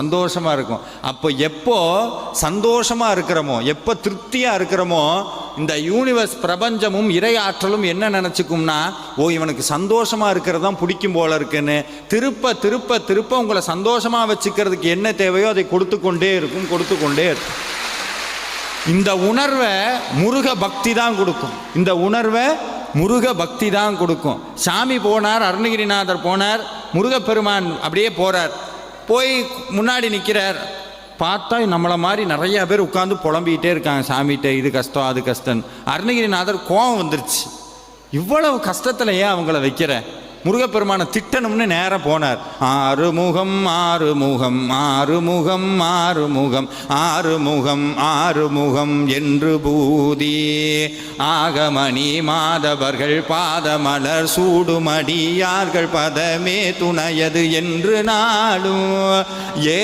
சந்தோஷமா இருக்கும். அப்போ எப்போ சந்தோஷமா இருக்கிறோமோ, எப்போ திருப்தியா இருக்கிறோமோ, இந்த யூனிவர்ஸ் பிரபஞ்சமும் இறை ஆற்றலும் என்ன நினைச்சுக்கும்னா, ஓ இவனுக்கு சந்தோஷமா இருக்கிறது தான் பிடிக்கும் போல இருக்குன்னு திருப்ப திருப்ப திருப்ப உங்களை சந்தோஷமா வச்சுக்கிறதுக்கு என்ன தேவையோ அதை கொடுத்து கொண்டே இருக்கும். இந்த உணர்வை முருக பக்தி தான் கொடுக்கும். இந்த உணர்வை முருக பக்தி தான் கொடுக்கும். சாமி போனார், அருணகிரிநாதர் போனார், முருகப்பெருமான் அப்படியே போறார். போய் முன்னாடி நிற்கிறார். பார்த்தா நம்மளை மாதிரி நிறைய பேர் உட்காந்து புலம்பிக்கிட்டே இருக்காங்க சாமிகிட்ட, இது கஷ்டம் அது கஷ்டம். அருணகிரிநாதர் கோபம் வந்துருச்சு. இவ்வளவு கஷ்டத்தில் ஏன் அவங்கள வைக்கிற? முருகப்பெருமானை திட்டணும்னு நேரம் போனார். ஆறுமுகம் ஆறுமுகம் ஆறுமுகம் ஆறுமுகம் ஆறுமுகம் ஆறுமுகம் என்று பூதி ஆகமணி மாதவர்கள் பாதமலர் சூடுமடியார்கள் பதமே துணையது என்று நாடும் ஏ